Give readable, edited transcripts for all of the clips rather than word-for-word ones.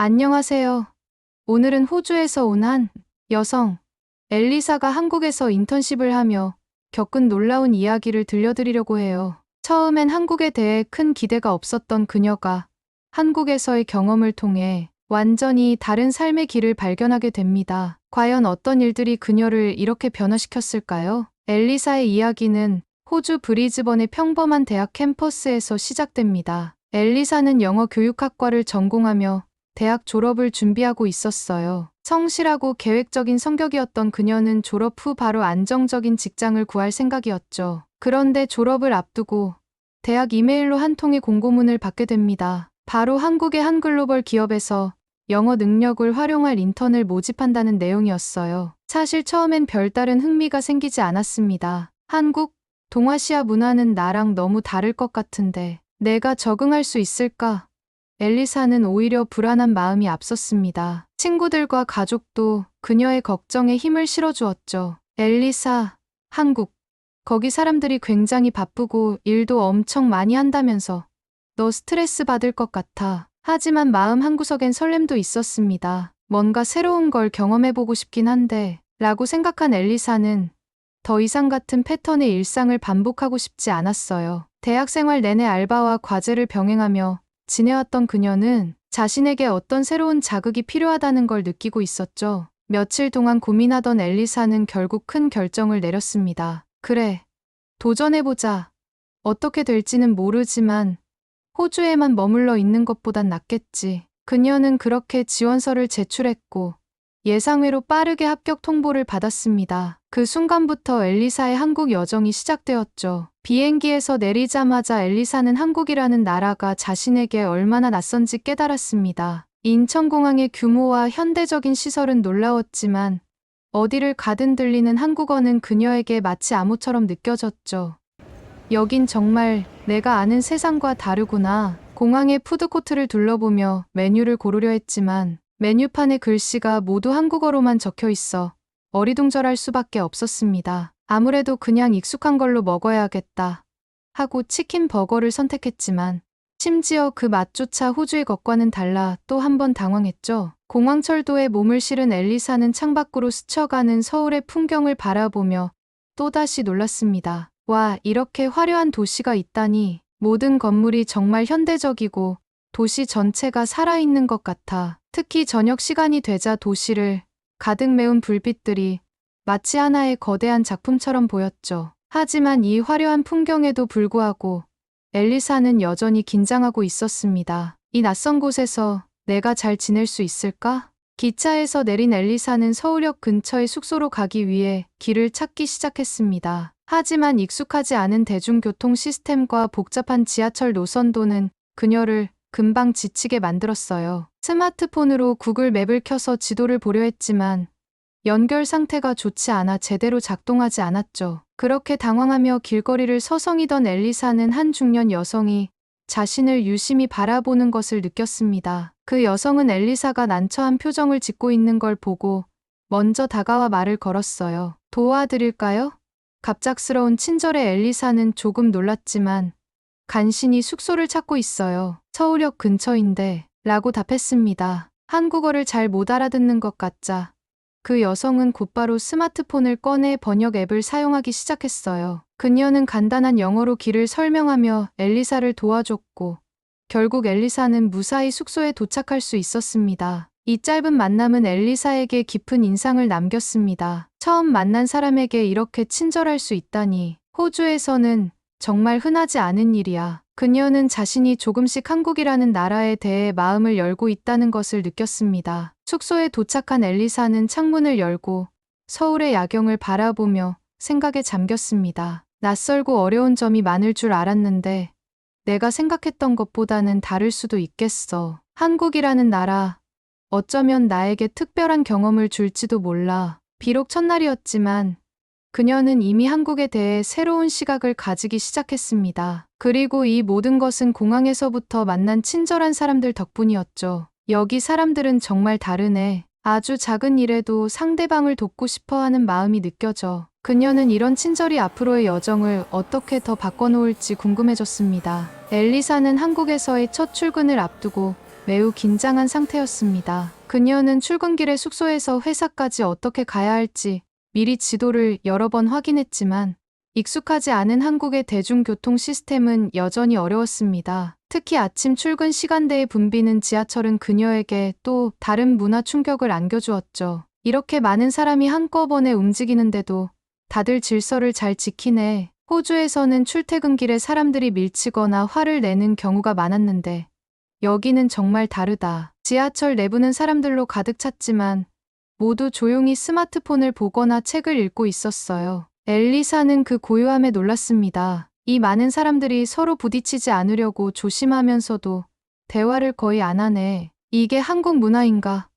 안녕하세요. 오늘은 호주에서 온 한 여성, 엘리사가 한국에서 인턴십을 하며 겪은 놀라운 이야기를 들려드리려고 해요. 처음엔 한국에 대해 큰 기대가 없었던 그녀가 한국에서의 경험을 통해 완전히 다른 삶의 길을 발견하게 됩니다. 과연 어떤 일들이 그녀를 이렇게 변화시켰을까요? 엘리사의 이야기는 호주 브리즈번의 평범한 대학 캠퍼스에서 시작됩니다. 엘리사는 영어 교육학과를 전공하며 대학 졸업을 준비하고 있었어요. 성실하고 계획적인 성격이었던 그녀는 졸업 후 바로 안정적인 직장을 구할 생각이었죠. 그런데 졸업을 앞두고 대학 이메일로 한 통의 공고문을 받게 됩니다. 바로 한국의 한 글로벌 기업에서 영어 능력을 활용할 인턴을 모집한다는 내용이었어요. 사실 처음엔 별다른 흥미가 생기지 않았습니다. 한국, 동아시아 문화는 나랑 너무 다를 것 같은데 내가 적응할 수 있을까? 엘리사는 오히려 불안한 마음이 앞섰습니다. 친구들과 가족도 그녀의 걱정에 힘을 실어주었죠. 엘리사, 한국. 거기 사람들이 굉장히 바쁘고 일도 엄청 많이 한다면서 너 스트레스 받을 것 같아. 하지만 마음 한구석엔 설렘도 있었습니다. 뭔가 새로운 걸 경험해보고 싶긴 한데 라고 생각한 엘리사는 더 이상 같은 패턴의 일상을 반복하고 싶지 않았어요. 대학생활 내내 알바와 과제를 병행하며 지내왔던 그녀는 자신에게 어떤 새로운 자극이 필요하다는 걸 느끼고 있었죠. 며칠 동안 고민하던 엘리사는 결국 큰 결정을 내렸습니다. 그래, 도전해보자. 어떻게 될지는 모르지만 호주에만 머물러 있는 것보단 낫겠지. 그녀는 그렇게 지원서를 제출했고 예상외로 빠르게 합격 통보를 받았습니다. 그 순간부터 엘리사의 한국 여정이 시작되었죠. 비행기에서 내리자마자 엘리사는 한국이라는 나라가 자신에게 얼마나 낯선지 깨달았습니다. 인천공항의 규모와 현대적인 시설은 놀라웠지만 어디를 가든 들리는 한국어는 그녀에게 마치 암호처럼 느껴졌죠. 여긴 정말 내가 아는 세상과 다르구나. 공항의 푸드코트를 둘러보며 메뉴를 고르려 했지만 메뉴판의 글씨가 모두 한국어로만 적혀 있어 어리둥절할 수밖에 없었습니다. 아무래도 그냥 익숙한 걸로 먹어야겠다 하고 치킨 버거를 선택했지만 심지어 그 맛조차 호주의 것과는 달라 또 한 번 당황했죠. 공항철도에 몸을 실은 엘리사는 창밖으로 스쳐가는 서울의 풍경을 바라보며 또다시 놀랐습니다. 와, 이렇게 화려한 도시가 있다니. 모든 건물이 정말 현대적이고 도시 전체가 살아있는 것 같아. 특히 저녁 시간이 되자 도시를 가득 메운 불빛들이 마치 하나의 거대한 작품처럼 보였죠. 하지만 이 화려한 풍경에도 불구하고 엘리사는 여전히 긴장하고 있었습니다. 이 낯선 곳에서 내가 잘 지낼 수 있을까? 기차에서 내린 엘리사는 서울역 근처의 숙소로 가기 위해 길을 찾기 시작했습니다. 하지만 익숙하지 않은 대중교통 시스템과 복잡한 지하철 노선도는 그녀를 금방 지치게 만들었어요. 스마트폰으로 구글 맵을 켜서 지도를 보려 했지만 연결 상태가 좋지 않아 제대로 작동하지 않았죠. 그렇게 당황하며 길거리를 서성이던 엘리사는 한 중년 여성이 자신을 유심히 바라보는 것을 느꼈습니다. 그 여성은 엘리사가 난처한 표정을 짓고 있는 걸 보고 먼저 다가와 말을 걸었어요. 도와드릴까요? 갑작스러운 친절에 엘리사는 조금 놀랐지만 간신히 숙소를 찾고 있어요. 서울역 근처인데 라고 답했습니다. 한국어를 잘 못 알아듣는 것 같자 그 여성은 곧바로 스마트폰을 꺼내 번역 앱을 사용하기 시작했어요. 그녀는 간단한 영어로 길을 설명하며 엘리사를 도와줬고 결국 엘리사는 무사히 숙소에 도착할 수 있었습니다. 이 짧은 만남은 엘리사에게 깊은 인상을 남겼습니다. 처음 만난 사람에게 이렇게 친절할 수 있다니. 호주에서는 정말 흔하지 않은 일이야. 그녀는 자신이 조금씩 한국이라는 나라에 대해 마음을 열고 있다는 것을 느꼈습니다. 숙소에 도착한 엘리사는 창문을 열고 서울의 야경을 바라보며 생각에 잠겼습니다. 낯설고 어려운 점이 많을 줄 알았는데 내가 생각했던 것보다는 다를 수도 있겠어. 한국이라는 나라, 어쩌면 나에게 특별한 경험을 줄지도 몰라. 비록 첫날이었지만 그녀는 이미 한국에 대해 새로운 시각을 가지기 시작했습니다. 그리고 이 모든 것은 공항에서부터 만난 친절한 사람들 덕분이었죠. 여기 사람들은 정말 다르네. 아주 작은 일에도 상대방을 돕고 싶어 하는 마음이 느껴져. 그녀는 이런 친절이 앞으로의 여정을 어떻게 더 바꿔놓을지 궁금해졌습니다. 엘리사는 한국에서의 첫 출근을 앞두고 매우 긴장한 상태였습니다. 그녀는 출근길에 숙소에서 회사까지 어떻게 가야 할지 미리 지도를 여러 번 확인했지만 익숙하지 않은 한국의 대중교통 시스템은 여전히 어려웠습니다. 특히 아침 출근 시간대에 붐비는 지하철은 그녀에게 또 다른 문화 충격을 안겨주었죠. 이렇게 많은 사람이 한꺼번에 움직이는데도 다들 질서를 잘 지키네. 호주에서는 출퇴근길에 사람들이 밀치거나 화를 내는 경우가 많았는데 여기는 정말 다르다. 지하철 내부는 사람들로 가득 찼지만 모두 조용히 스마트폰을 보거나 책을 읽고 있었어요. 엘리사는 그 고요함에 놀랐습니다. 이 많은 사람들이 서로 부딪히지 않으려고 조심하면서도 대화를 거의 안 하네. 이게 한국 문화인가?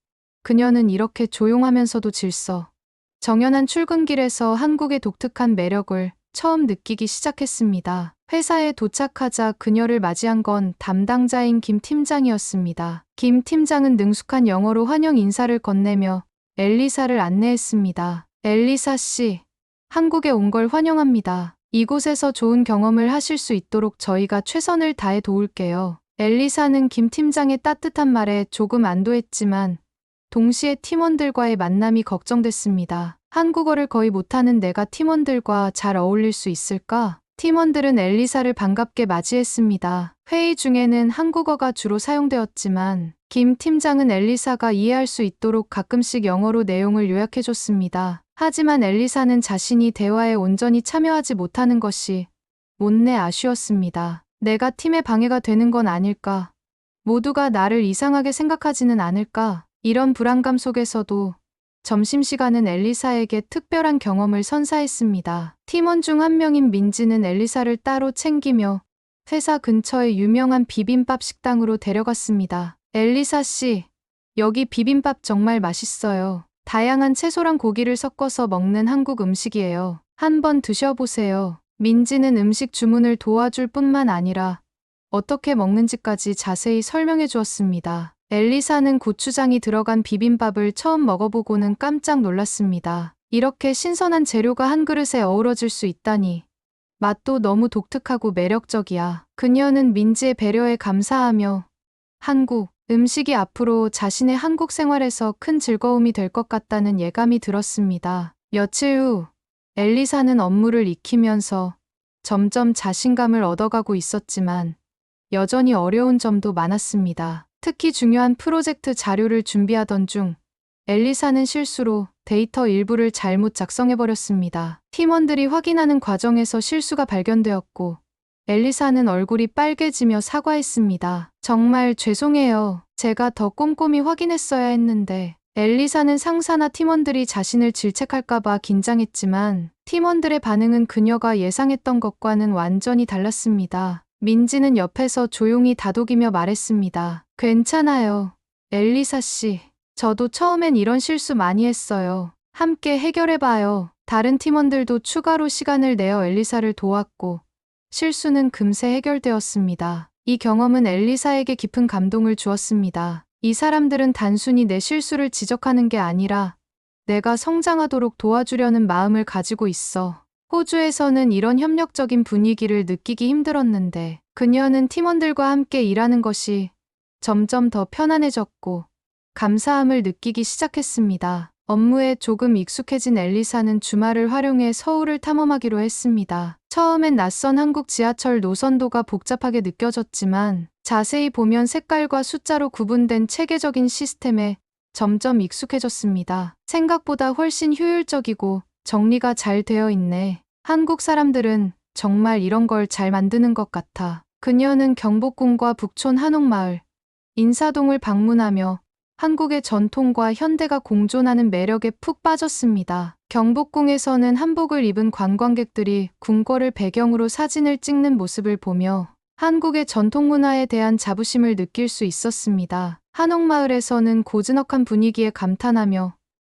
그녀는 이렇게 조용하면서도 질서 정연한 출근길에서 한국의 독특한 매력을 처음 느끼기 시작했습니다. 회사에 도착하자 그녀를 맞이한 건 담당자인 김 팀장이었습니다. 김 팀장은 능숙한 영어로 환영 인사를 건네며 엘리사를 안내했습니다. 엘리사 씨, 한국에 온 걸 환영합니다. 이곳에서 좋은 경험을 하실 수 있도록 저희가 최선을 다해 도울게요. 엘리사는 김 팀장의 따뜻한 말에 조금 안도했지만 동시에 팀원들과의 만남이 걱정됐습니다. 한국어를 거의 못하는 내가 팀원들과 잘 어울릴 수 있을까? 팀원들은 엘리사를 반갑게 맞이했습니다. 회의 중에는 한국어가 주로 사용되었지만 김 팀장은 엘리사가 이해할 수 있도록 가끔씩 영어로 내용을 요약해줬습니다. 하지만 엘리사는 자신이 대화에 온전히 참여하지 못하는 것이 못내 아쉬웠습니다. 내가 팀에 방해가 되는 건 아닐까? 모두가 나를 이상하게 생각하지는 않을까? 이런 불안감 속에서도 점심시간은 엘리사에게 특별한 경험을 선사했습니다. 팀원 중 한 명인 민지는 엘리사를 따로 챙기며 회사 근처의 유명한 비빔밥 식당으로 데려갔습니다. 엘리사 씨, 여기 비빔밥 정말 맛있어요. 다양한 채소랑 고기를 섞어서 먹는 한국 음식이에요. 한번 드셔보세요. 민지는 음식 주문을 도와줄 뿐만 아니라 어떻게 먹는지까지 자세히 설명해 주었습니다. 엘리사는 고추장이 들어간 비빔밥을 처음 먹어보고는 깜짝 놀랐습니다. 이렇게 신선한 재료가 한 그릇에 어우러질 수 있다니. 맛도 너무 독특하고 매력적이야. 그녀는 민지의 배려에 감사하며 한국 음식이 앞으로 자신의 한국 생활에서 큰 즐거움이 될 것 같다는 예감이 들었습니다. 며칠 후 엘리사는 업무를 익히면서 점점 자신감을 얻어가고 있었지만 여전히 어려운 점도 많았습니다. 특히 중요한 프로젝트 자료를 준비하던 중 엘리사는 실수로 데이터 일부를 잘못 작성해버렸습니다. 팀원들이 확인하는 과정에서 실수가 발견되었고 엘리사는 얼굴이 빨개지며 사과했습니다. 정말 죄송해요. 제가 더 꼼꼼히 확인했어야 했는데. 엘리사는 상사나 팀원들이 자신을 질책할까봐 긴장했지만 팀원들의 반응은 그녀가 예상했던 것과는 완전히 달랐습니다. 민지는 옆에서 조용히 다독이며 말했습니다. 괜찮아요. 엘리사 씨. 저도 처음엔 이런 실수 많이 했어요. 함께 해결해봐요. 다른 팀원들도 추가로 시간을 내어 엘리사를 도왔고 실수는 금세 해결되었습니다. 이 경험은 엘리사에게 깊은 감동을 주었습니다. 이 사람들은 단순히 내 실수를 지적하는 게 아니라 내가 성장하도록 도와주려는 마음을 가지고 있어. 호주에서는 이런 협력적인 분위기를 느끼기 힘들었는데 그녀는 팀원들과 함께 일하는 것이 점점 더 편안해졌고 감사함을 느끼기 시작했습니다. 업무에 조금 익숙해진 엘리사는 주말을 활용해 서울을 탐험하기로 했습니다. 처음엔 낯선 한국 지하철 노선도가 복잡하게 느껴졌지만 자세히 보면 색깔과 숫자로 구분된 체계적인 시스템에 점점 익숙해졌습니다. 생각보다 훨씬 효율적이고 정리가 잘 되어 있네. 한국 사람들은 정말 이런 걸 잘 만드는 것 같아. 그녀는 경복궁과 북촌 한옥마을, 인사동을 방문하며 한국의 전통과 현대가 공존하는 매력에 푹 빠졌습니다. 경복궁에서는 한복을 입은 관광객들이 궁궐을 배경으로 사진을 찍는 모습을 보며 한국의 전통 문화에 대한 자부심을 느낄 수 있었습니다. 한옥마을에서는 고즈넉한 분위기에 감탄하며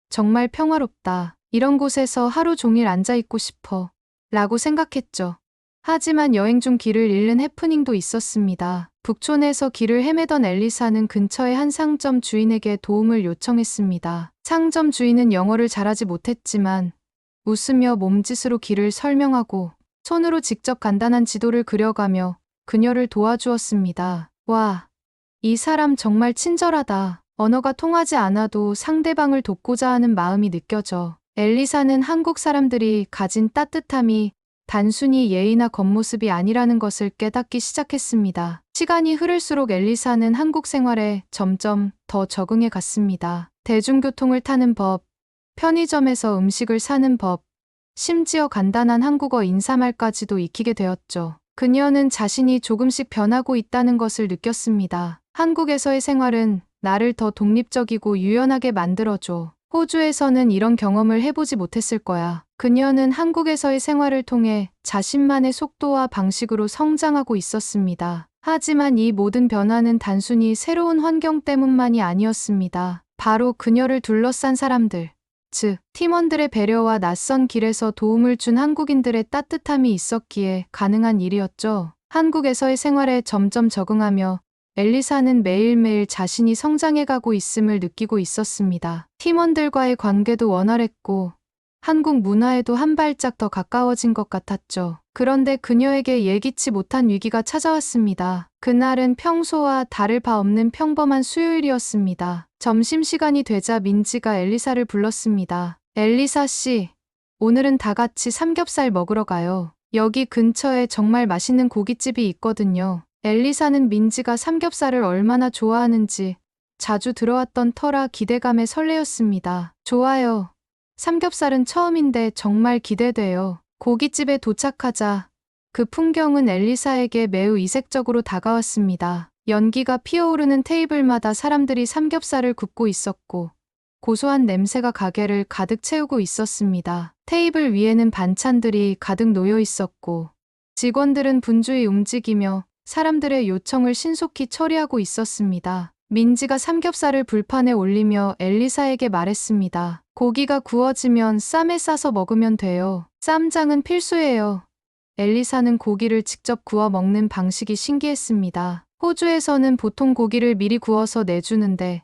정말 평화롭다. 이런 곳에서 하루 종일 앉아있고 싶어. 라고 생각했죠. 하지만 여행 중 길을 잃는 해프닝도 있었습니다. 북촌에서 길을 헤매던 엘리사는 근처의 한 상점 주인에게 도움을 요청했습니다. 상점 주인은 영어를 잘하지 못했지만 웃으며 몸짓으로 길을 설명하고 손으로 직접 간단한 지도를 그려가며 그녀를 도와주었습니다. 와, 이 사람 정말 친절하다. 언어가 통하지 않아도 상대방을 돕고자 하는 마음이 느껴져. 엘리사는 한국 사람들이 가진 따뜻함이 단순히 예의나 겉모습이 아니라는 것을 깨닫기 시작했습니다. 시간이 흐를수록 엘리사는 한국 생활에 점점 더 적응해 갔습니다. 대중교통을 타는 법, 편의점에서 음식을 사는 법, 심지어 간단한 한국어 인사말까지도 익히게 되었죠. 그녀는 자신이 조금씩 변하고 있다는 것을 느꼈습니다. 한국에서의 생활은 나를 더 독립적이고 유연하게 만들어줘. 호주에서는 이런 경험을 해보지 못했을 거야. 그녀는 한국에서의 생활을 통해 자신만의 속도와 방식으로 성장하고 있었습니다. 하지만 이 모든 변화는 단순히 새로운 환경 때문만이 아니었습니다. 바로 그녀를 둘러싼 사람들, 즉 팀원들의 배려와 낯선 길에서 도움을 준 한국인들의 따뜻함이 있었기에 가능한 일이었죠. 한국에서의 생활에 점점 적응하며 엘리사는 매일매일 자신이 성장해가고 있음을 느끼고 있었습니다. 팀원들과의 관계도 원활했고 한국 문화에도 한 발짝 더 가까워진 것 같았죠. 그런데 그녀에게 예기치 못한 위기가 찾아왔습니다. 그날은 평소와 다를 바 없는 평범한 수요일이었습니다. 점심시간이 되자 민지가 엘리사를 불렀습니다. 엘리사 씨, 오늘은 다 같이 삼겹살 먹으러 가요. 여기 근처에 정말 맛있는 고깃집이 있거든요. 엘리사는 민지가 삼겹살을 얼마나 좋아하는지 자주 들어왔던 터라 기대감에 설레었습니다. 좋아요. 삼겹살은 처음인데 정말 기대돼요. 고깃집에 도착하자 그 풍경은 엘리사에게 매우 이색적으로 다가왔습니다. 연기가 피어오르는 테이블마다 사람들이 삼겹살을 굽고 있었고 고소한 냄새가 가게를 가득 채우고 있었습니다. 테이블 위에는 반찬들이 가득 놓여 있었고 직원들은 분주히 움직이며 사람들의 요청을 신속히 처리하고 있었습니다. 민지가 삼겹살을 불판에 올리며 엘리사에게 말했습니다. 고기가 구워지면 쌈에 싸서 먹으면 돼요. 쌈장은 필수예요. 엘리사는 고기를 직접 구워 먹는 방식이 신기했습니다. 호주에서는 보통 고기를 미리 구워서 내주는데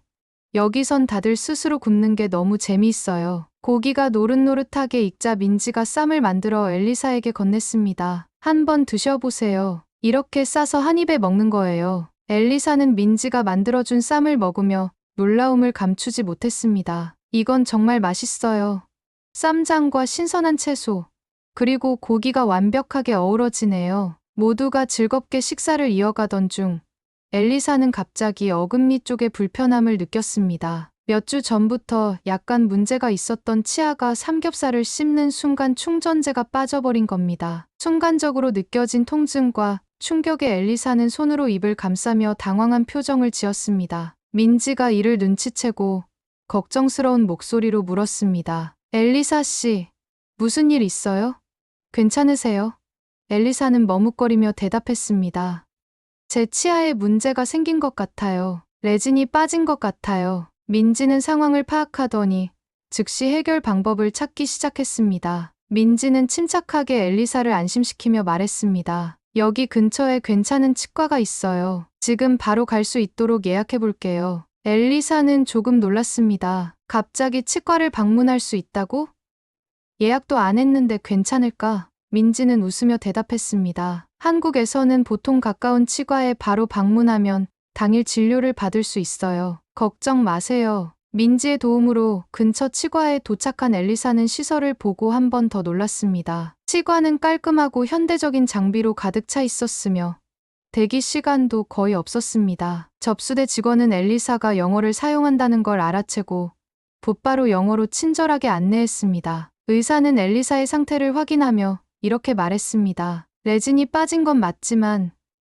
여기선 다들 스스로 굽는 게 너무 재미있어요. 고기가 노릇노릇하게 익자 민지가 쌈을 만들어 엘리사에게 건넸습니다. 한번 드셔보세요. 이렇게 싸서 한 입에 먹는 거예요. 엘리사는 민지가 만들어준 쌈을 먹으며 놀라움을 감추지 못했습니다. 이건 정말 맛있어요. 쌈장과 신선한 채소, 그리고 고기가 완벽하게 어우러지네요. 모두가 즐겁게 식사를 이어가던 중 엘리사는 갑자기 어금니 쪽에 불편함을 느꼈습니다. 몇 주 전부터 약간 문제가 있었던 치아가 삼겹살을 씹는 순간 충전재가 빠져버린 겁니다. 순간적으로 느껴진 통증과 충격에 엘리사는 손으로 입을 감싸며 당황한 표정을 지었습니다. 민지가 이를 눈치채고 걱정스러운 목소리로 물었습니다. 엘리사 씨, 무슨 일 있어요? 괜찮으세요? 엘리사는 머뭇거리며 대답했습니다. 제 치아에 문제가 생긴 것 같아요. 레진이 빠진 것 같아요. 민지는 상황을 파악하더니 즉시 해결 방법을 찾기 시작했습니다. 민지는 침착하게 엘리사를 안심시키며 말했습니다. 여기 근처에 괜찮은 치과가 있어요. 지금 바로 갈 수 있도록 예약해 볼게요. 엘리사는 조금 놀랐습니다. 갑자기 치과를 방문할 수 있다고? 예약도 안 했는데 괜찮을까? 민지는 웃으며 대답했습니다. 한국에서는 보통 가까운 치과에 바로 방문하면 당일 진료를 받을 수 있어요. 걱정 마세요. 민지의 도움으로 근처 치과에 도착한 엘리사는 시설을 보고 한 번 더 놀랐습니다. 치과는 깔끔하고 현대적인 장비로 가득 차 있었으며 대기 시간도 거의 없었습니다. 접수대 직원은 엘리사가 영어를 사용한다는 걸 알아채고 곧바로 영어로 친절하게 안내했습니다. 의사는 엘리사의 상태를 확인하며 이렇게 말했습니다. 레진이 빠진 건 맞지만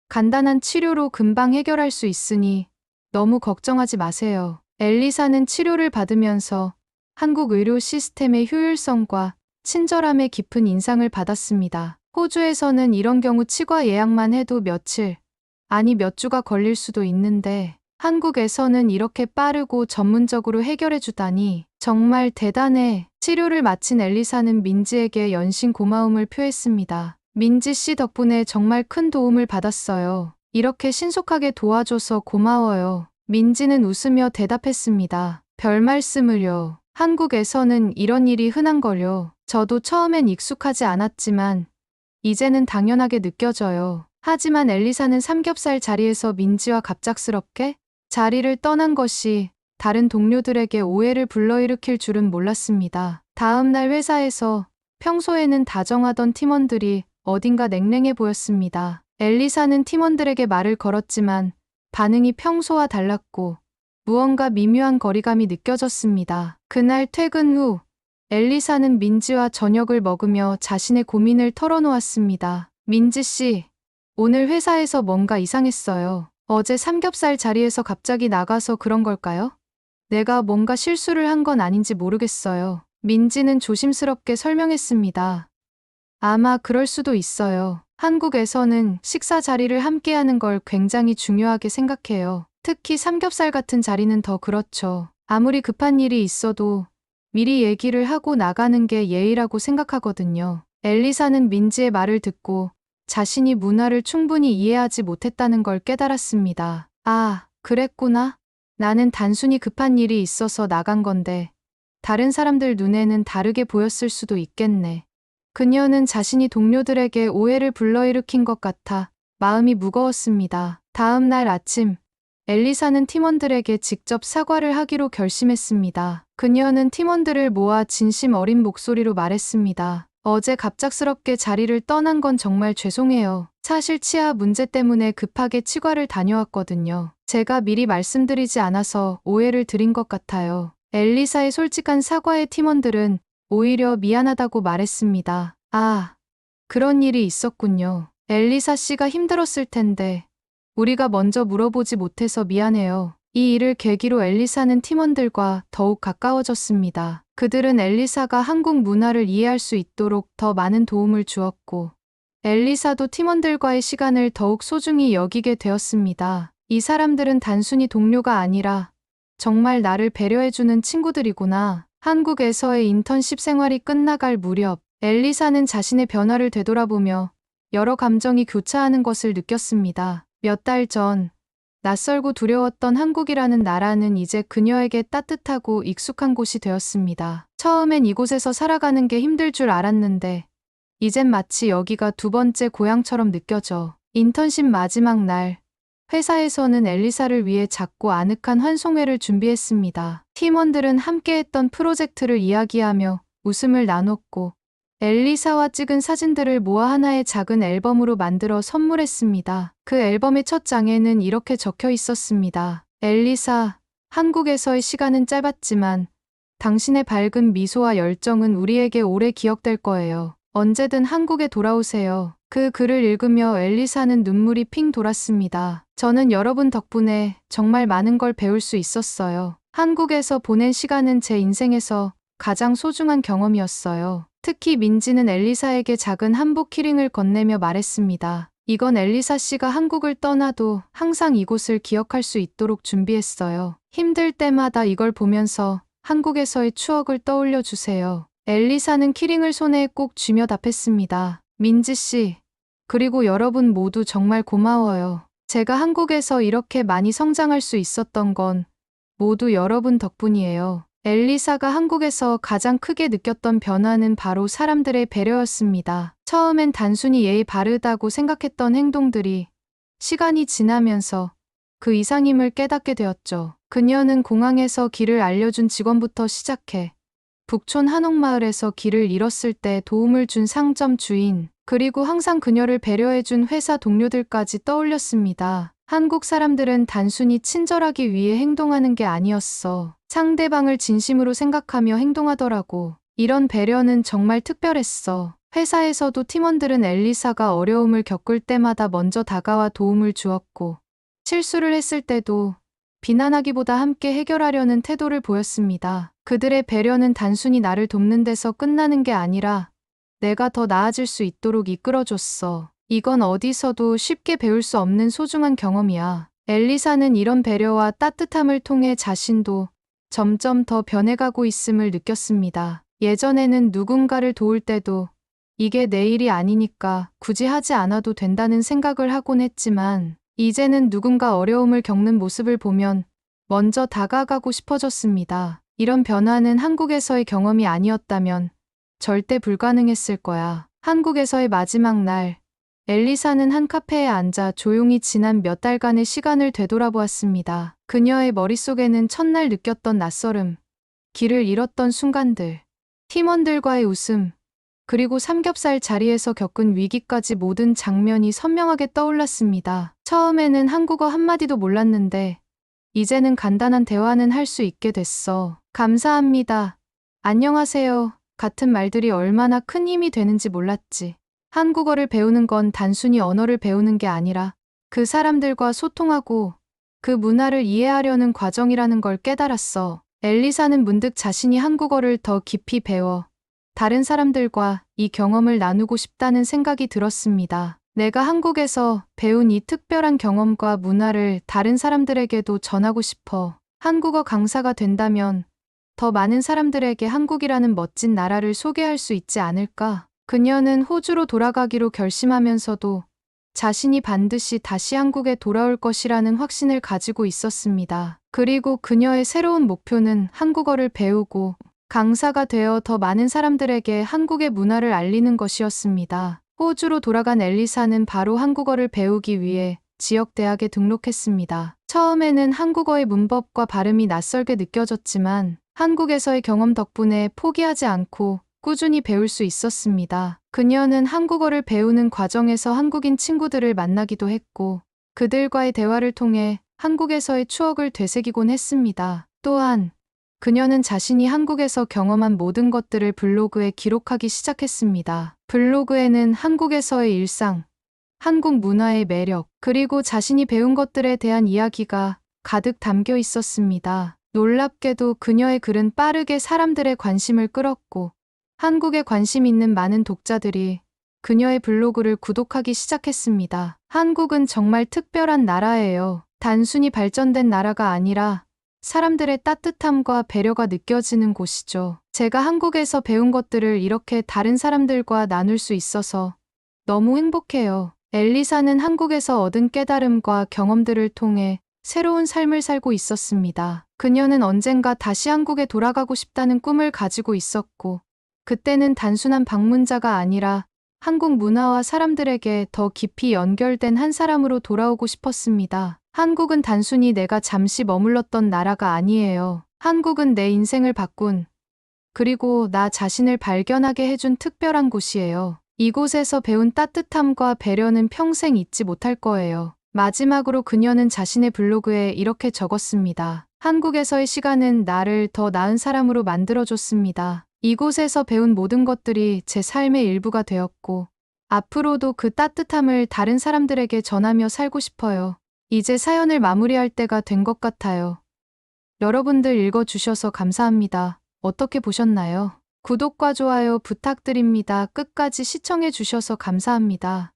간단한 치료로 금방 해결할 수 있으니 너무 걱정하지 마세요. 엘리사는 치료를 받으면서 한국 의료 시스템의 효율성과 친절함에 깊은 인상을 받았습니다. 호주에서는 이런 경우 치과 예약만 해도 며칠, 아니 몇 주가 걸릴 수도 있는데 한국에서는 이렇게 빠르고 전문적으로 해결해 주다니 정말 대단해. 치료를 마친 엘리사는 민지에게 연신 고마움을 표했습니다. 민지 씨 덕분에 정말 큰 도움을 받았어요. 이렇게 신속하게 도와줘서 고마워요. 민지는 웃으며 대답했습니다. 별 말씀을요. 한국에서는 이런 일이 흔한걸요. 저도 처음엔 익숙하지 않았지만 이제는 당연하게 느껴져요. 하지만 엘리사는 삼겹살 자리에서 민지와 갑작스럽게 자리를 떠난 것이 다른 동료들에게 오해를 불러일으킬 줄은 몰랐습니다. 다음 날 회사에서 평소에는 다정하던 팀원들이 어딘가 냉랭해 보였습니다. 엘리사는 팀원들에게 말을 걸었지만 반응이 평소와 달랐고 무언가 미묘한 거리감이 느껴졌습니다. 그날 퇴근 후 엘리사는 민지와 저녁을 먹으며 자신의 고민을 털어놓았습니다. 민지 씨, 오늘 회사에서 뭔가 이상했어요. 어제 삼겹살 자리에서 갑자기 나가서 그런 걸까요? 내가 뭔가 실수를 한 건 아닌지 모르겠어요. 민지는 조심스럽게 설명했습니다. 아마 그럴 수도 있어요. 한국에서는 식사 자리를 함께하는 걸 굉장히 중요하게 생각해요. 특히 삼겹살 같은 자리는 더 그렇죠. 아무리 급한 일이 있어도 미리 얘기를 하고 나가는 게 예의라고 생각하거든요. 엘리사는 민지의 말을 듣고 자신이 문화를 충분히 이해하지 못했다는 걸 깨달았습니다. 아, 그랬구나. 나는 단순히 급한 일이 있어서 나간 건데 다른 사람들 눈에는 다르게 보였을 수도 있겠네. 그녀는 자신이 동료들에게 오해를 불러일으킨 것 같아 마음이 무거웠습니다. 다음 날 아침, 엘리사는 팀원들에게 직접 사과를 하기로 결심했습니다. 그녀는 팀원들을 모아 진심 어린 목소리로 말했습니다. 어제 갑작스럽게 자리를 떠난 건 정말 죄송해요. 사실 치아 문제 때문에 급하게 치과를 다녀왔거든요. 제가 미리 말씀드리지 않아서 오해를 드린 것 같아요. 엘리사의 솔직한 사과에 팀원들은 오히려 미안하다고 말했습니다. 아, 그런 일이 있었군요. 엘리사 씨가 힘들었을 텐데 우리가 먼저 물어보지 못해서 미안해요. 이 일을 계기로 엘리사는 팀원들과 더욱 가까워졌습니다. 그들은 엘리사가 한국 문화를 이해할 수 있도록 더 많은 도움을 주었고 엘리사도 팀원들과의 시간을 더욱 소중히 여기게 되었습니다. 이 사람들은 단순히 동료가 아니라 정말 나를 배려해주는 친구들이구나. 한국에서의 인턴십 생활이 끝나갈 무렵 엘리사는 자신의 변화를 되돌아보며 여러 감정이 교차하는 것을 느꼈습니다. 몇 달 전 낯설고 두려웠던 한국이라는 나라는 이제 그녀에게 따뜻하고 익숙한 곳이 되었습니다. 처음엔 이곳에서 살아가는 게 힘들 줄 알았는데 이젠 마치 여기가 두 번째 고향처럼 느껴져. 인턴십 마지막 날, 회사에서는 엘리사를 위해 작고 아늑한 환송회를 준비했습니다. 팀원들은 함께했던 프로젝트를 이야기하며 웃음을 나눴고 엘리사와 찍은 사진들을 모아 하나의 작은 앨범으로 만들어 선물했습니다. 그 앨범의 첫 장에는 이렇게 적혀 있었습니다. 엘리사, 한국에서의 시간은 짧았지만 당신의 밝은 미소와 열정은 우리에게 오래 기억될 거예요. 언제든 한국에 돌아오세요. 그 글을 읽으며 엘리사는 눈물이 핑 돌았습니다. 저는 여러분 덕분에 정말 많은 걸 배울 수 있었어요. 한국에서 보낸 시간은 제 인생에서 가장 소중한 경험이었어요. 특히 민지는 엘리사에게 작은 한복 키링을 건네며 말했습니다. 이건 엘리사 씨가 한국을 떠나도 항상 이곳을 기억할 수 있도록 준비했어요. 힘들 때마다 이걸 보면서 한국에서의 추억을 떠올려 주세요. 엘리사는 키링을 손에 꼭 쥐며 답했습니다. 민지 씨, 그리고 여러분 모두 정말 고마워요. 제가 한국에서 이렇게 많이 성장할 수 있었던 건 모두 여러분 덕분이에요. 엘리사가 한국에서 가장 크게 느꼈던 변화는 바로 사람들의 배려였습니다. 처음엔 단순히 예의 바르다고 생각했던 행동들이 시간이 지나면서 그 이상임을 깨닫게 되었죠. 그녀는 공항에서 길을 알려준 직원부터 시작해 북촌 한옥마을에서 길을 잃었을 때 도움을 준 상점 주인, 그리고 항상 그녀를 배려해준 회사 동료들까지 떠올렸습니다. 한국 사람들은 단순히 친절하기 위해 행동하는 게 아니었어. 상대방을 진심으로 생각하며 행동하더라고. 이런 배려는 정말 특별했어. 회사에서도 팀원들은 엘리사가 어려움을 겪을 때마다 먼저 다가와 도움을 주었고, 실수를 했을 때도 비난하기보다 함께 해결하려는 태도를 보였습니다. 그들의 배려는 단순히 나를 돕는 데서 끝나는 게 아니라 내가 더 나아질 수 있도록 이끌어줬어. 이건 어디서도 쉽게 배울 수 없는 소중한 경험이야. 엘리사는 이런 배려와 따뜻함을 통해 자신도 점점 더 변해가고 있음을 느꼈습니다. 예전에는 누군가를 도울 때도 이게 내 일이 아니니까 굳이 하지 않아도 된다는 생각을 하곤 했지만 이제는 누군가 어려움을 겪는 모습을 보면 먼저 다가가고 싶어졌습니다. 이런 변화는 한국에서의 경험이 아니었다면 절대 불가능했을 거야. 한국에서의 마지막 날, 엘리사는 한 카페에 앉아 조용히 지난 몇 달간의 시간을 되돌아보았습니다. 그녀의 머릿속에는 첫날 느꼈던 낯설음, 길을 잃었던 순간들, 팀원들과의 웃음, 그리고 삼겹살 자리에서 겪은 위기까지 모든 장면이 선명하게 떠올랐습니다. 처음에는 한국어 한마디도 몰랐는데 이제는 간단한 대화는 할 수 있게 됐어. 감사합니다. 안녕하세요. 같은 말들이 얼마나 큰 힘이 되는지 몰랐지. 한국어를 배우는 건 단순히 언어를 배우는 게 아니라 그 사람들과 소통하고 그 문화를 이해하려는 과정이라는 걸 깨달았어. 엘리사는 문득 자신이 한국어를 더 깊이 배워 다른 사람들과 이 경험을 나누고 싶다는 생각이 들었습니다. 내가 한국에서 배운 이 특별한 경험과 문화를 다른 사람들에게도 전하고 싶어. 한국어 강사가 된다면 더 많은 사람들에게 한국이라는 멋진 나라를 소개할 수 있지 않을까? 그녀는 호주로 돌아가기로 결심하면서도 자신이 반드시 다시 한국에 돌아올 것이라는 확신을 가지고 있었습니다. 그리고 그녀의 새로운 목표는 한국어를 배우고 강사가 되어 더 많은 사람들에게 한국의 문화를 알리는 것이었습니다. 호주로 돌아간 엘리사는 바로 한국어를 배우기 위해 지역 대학에 등록했습니다. 처음에는 한국어의 문법과 발음이 낯설게 느껴졌지만 한국에서의 경험 덕분에 포기하지 않고 꾸준히 배울 수 있었습니다. 그녀는 한국어를 배우는 과정에서 한국인 친구들을 만나기도 했고 그들과의 대화를 통해 한국에서의 추억을 되새기곤 했습니다. 또한 그녀는 자신이 한국에서 경험한 모든 것들을 블로그에 기록하기 시작했습니다. 블로그에는 한국에서의 일상, 한국 문화의 매력, 그리고 자신이 배운 것들에 대한 이야기가 가득 담겨 있었습니다. 놀랍게도 그녀의 글은 빠르게 사람들의 관심을 끌었고 한국에 관심 있는 많은 독자들이 그녀의 블로그를 구독하기 시작했습니다. 한국은 정말 특별한 나라예요. 단순히 발전된 나라가 아니라 사람들의 따뜻함과 배려가 느껴지는 곳이죠. 제가 한국에서 배운 것들을 이렇게 다른 사람들과 나눌 수 있어서 너무 행복해요. 엘리사는 한국에서 얻은 깨달음과 경험들을 통해 새로운 삶을 살고 있었습니다. 그녀는 언젠가 다시 한국에 돌아가고 싶다는 꿈을 가지고 있었고 그때는 단순한 방문자가 아니라 한국 문화와 사람들에게 더 깊이 연결된 한 사람으로 돌아오고 싶었습니다. 한국은 단순히 내가 잠시 머물렀던 나라가 아니에요. 한국은 내 인생을 바꾼, 그리고 나 자신을 발견하게 해준 특별한 곳이에요. 이곳에서 배운 따뜻함과 배려는 평생 잊지 못할 거예요. 마지막으로 그녀는 자신의 블로그에 이렇게 적었습니다. 한국에서의 시간은 나를 더 나은 사람으로 만들어줬습니다. 이곳에서 배운 모든 것들이 제 삶의 일부가 되었고 앞으로도 그 따뜻함을 다른 사람들에게 전하며 살고 싶어요. 이제 사연을 마무리할 때가 된 것 같아요. 여러분들 읽어주셔서 감사합니다. 어떻게 보셨나요? 구독과 좋아요 부탁드립니다. 끝까지 시청해주셔서 감사합니다.